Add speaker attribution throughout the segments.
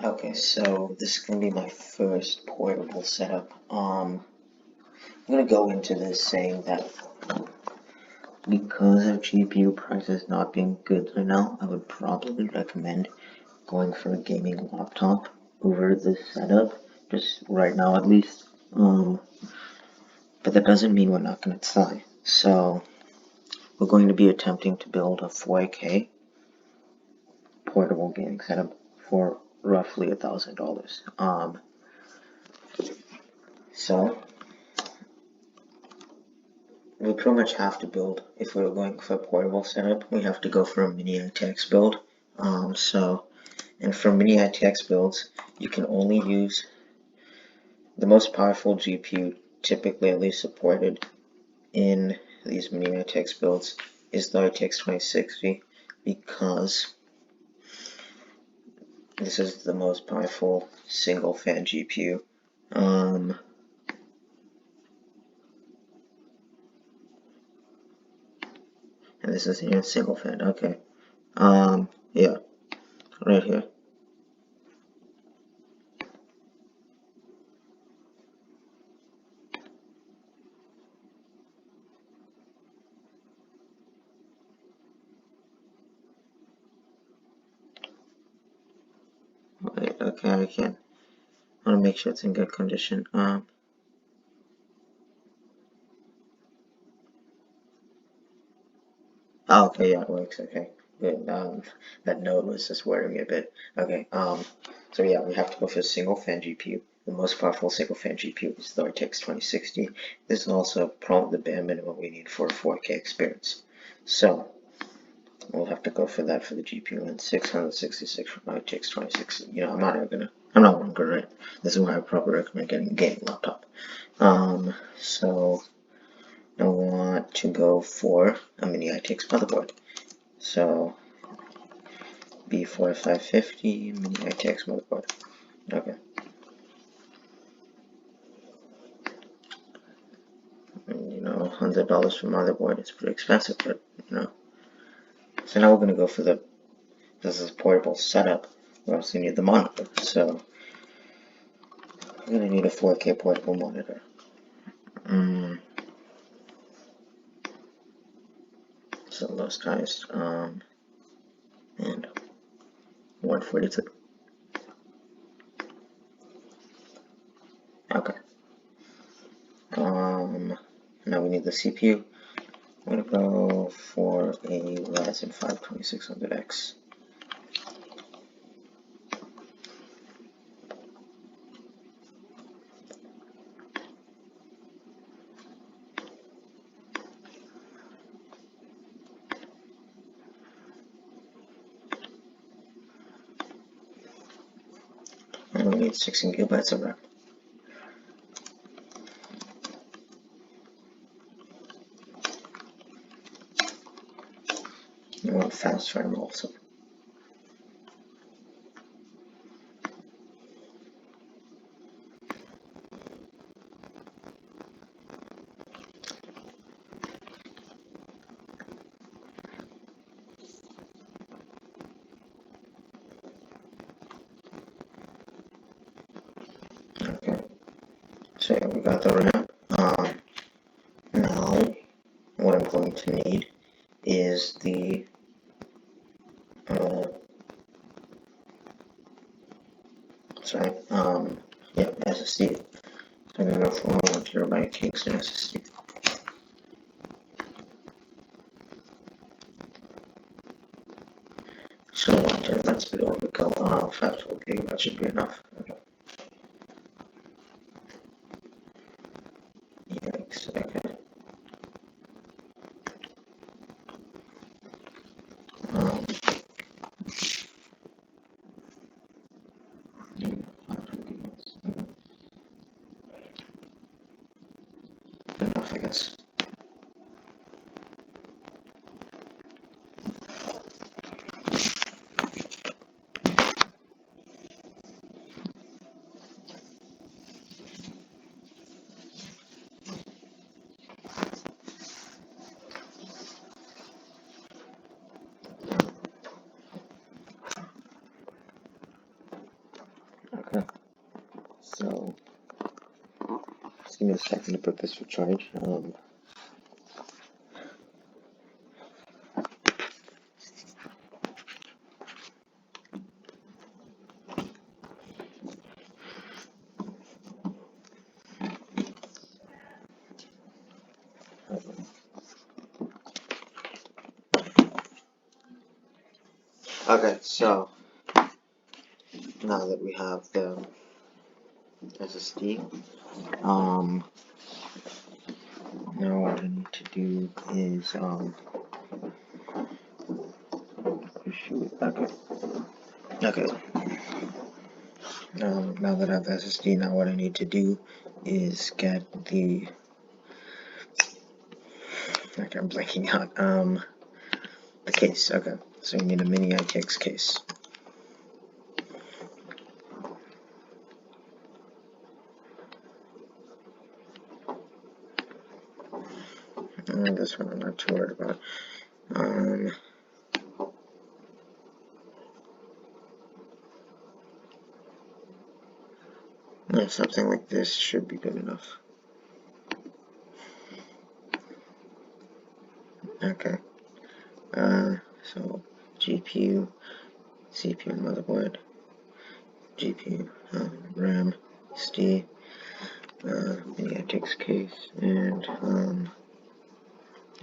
Speaker 1: Okay, so this is gonna be my first portable setup. I'm gonna go into this saying that because of GPU prices not being good right now, I would probably recommend going for a gaming laptop over this setup, just right now at least. But that doesn't mean we're not gonna try. So we're going to be attempting to build a 4K portable gaming setup for roughly $1,000. So we pretty much have to build, if we're going for a portable setup, we have to go for a mini ITX build. And for mini ITX builds, you can only use the most powerful GPU, typically at least supported in these mini ITX builds, is the RTX 2060, because this is the most powerful single fan GPU. And this is here, single fan, okay. Yeah, right here. Wait, okay, I can. I want to make sure it's in good condition. Oh, okay, yeah, it works. Okay, good. That node was just worrying me a bit. Okay, so yeah, we have to go for a single fan GPU. The most powerful single fan GPU is the RTX 2060. This is also probably the bare minimum we need for a 4K experience. So we'll have to go for that for the GPU, and 666 for my RTX 2060. You know, I'm not gonna right? This is why I probably recommend getting a gaming laptop. So I want to go for a mini ITX motherboard. So B4550 mini ITX motherboard. Okay. And, $100 for motherboard is pretty expensive, but So now we're gonna go for this is a portable setup. We also need the monitor. So we're gonna need a 4K portable monitor. So lowest highest, and 142. Okay. Now we need the CPU. I'm gonna go for a Ryzen 5 2600X. And we need 16 gigabytes of RAM. You want fast RAM also. Okay, so yeah, we got the RAM. Now, what I'm going to need is the SSD. So I'm gonna go for 1TB Kingston SSD. So 1TB, that's a bit overkill. 512 gigabytes should be enough. Okay. Yikes, okay. Enough, I guess. Okay, so just give me a second to put this for charge. Okay, so now that we have the SSD, now what I need to do is shoot. Okay. Now that I have the SSD, now what I need to do is get the. Okay, I'm blanking out. The case. Okay, so we need a mini ITX case. This one I'm not too worried about. Yeah, something like this should be good enough. Okay. So GPU, CPU, motherboard, GPU, RAM, SD, mini ITX case, and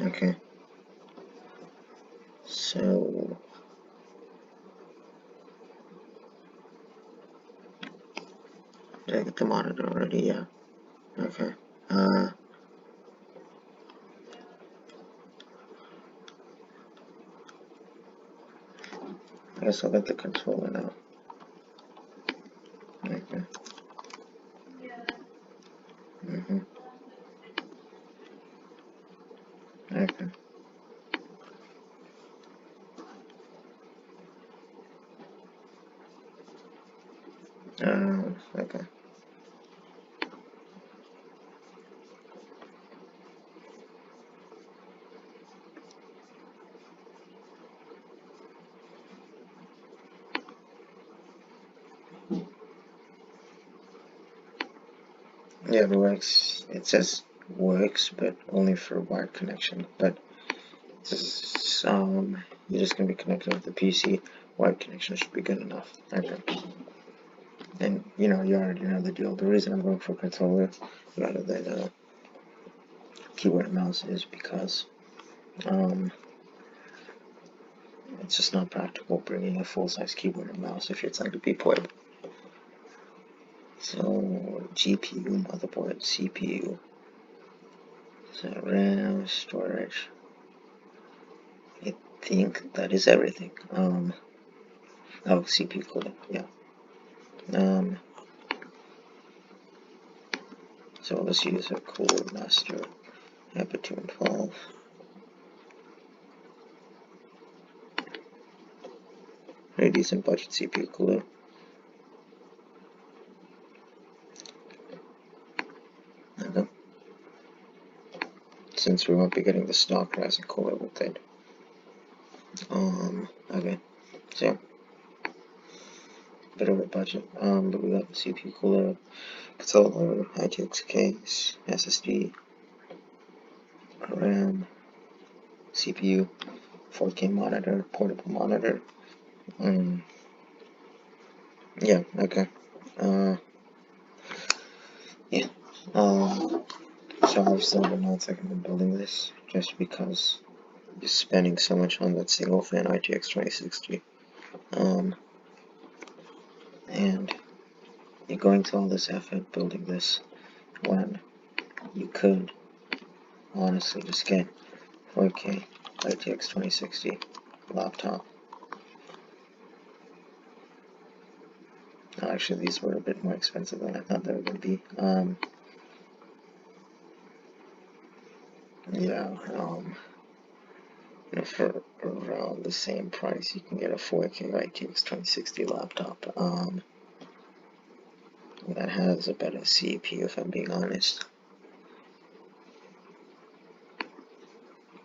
Speaker 1: okay. So did I get the monitor already? Yeah. Okay. I guess I'll get the controller now. Okay. Okay. Okay. Yeah, it works. It says works, but only for wired connection. But this, you're just gonna be connected with the PC. Wired connection should be good enough. Okay. And you already know the deal. The reason I'm going for controller rather than keyboard and mouse is because it's just not practical bringing a full-size keyboard and mouse if you're trying to be portable. So GPU, motherboard, CPU, so RAM, storage. I think that is everything. Oh, CPU cooling, yeah. So let's use a Cooler-Master Aptune 12. Pretty decent budget CPU cooler. Okay. Since we won't be getting the stock Ryzen cooler with it. Okay. So bit of a budget. But we got the CPU cooler, controller, ITX case, SSD, RAM, CPU, 4K monitor, portable monitor. Yeah, okay. Yeah. So I've still been not second building this just because you're spending so much on that single fan ITX 2060. And you're going to all this effort building this when you could honestly just get 4K ITX 2060 laptop. Actually, these were a bit more expensive than I thought they were going to be. Yeah, for around the same price, you can get a 4K ITX 2060 laptop. That has a better CPU, if I'm being honest.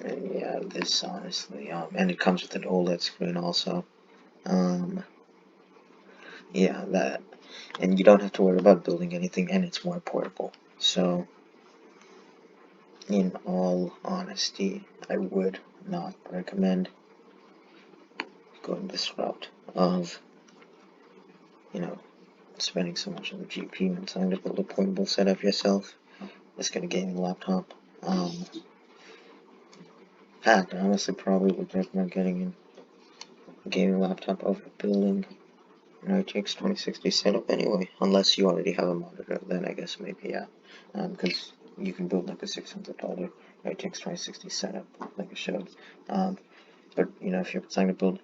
Speaker 1: And yeah, this honestly, and it comes with an OLED screen also. yeah, that, and you don't have to worry about building anything, and it's more portable. So, in all honesty, I would not recommend going this route of, you know, spending so much on the GPU and trying to build a portable setup yourself. Just get a gaming laptop. I honestly probably would recommend getting a gaming laptop over building an RTX 2060 setup anyway, unless you already have a monitor, then I guess maybe yeah, because you can build like a $600 RTX 2060 setup, like I showed. But if you're trying to build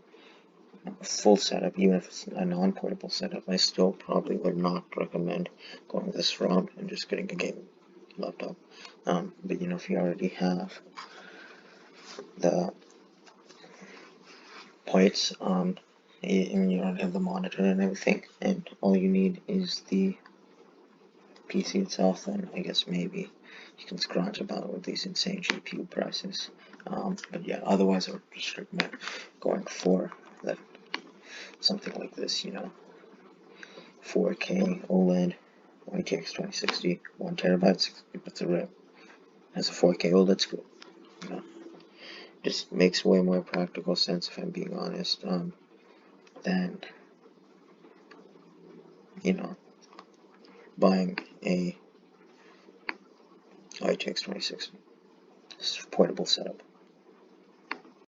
Speaker 1: a full setup, even if it's a non-portable setup, I still probably would not recommend going this route and just getting a gaming laptop. But if you already have the parts, and you don't have the monitor and everything, and all you need is the PC itself, then I guess maybe you can scratch about with these insane GPU prices. But yeah, otherwise I would just recommend going for that something like this, 4K OLED RTX 2060, 1TB, 6 GB RAM. Has a 4K OLED screen. Just makes way more practical sense if I'm being honest. Than buying a RTX 2060 portable setup.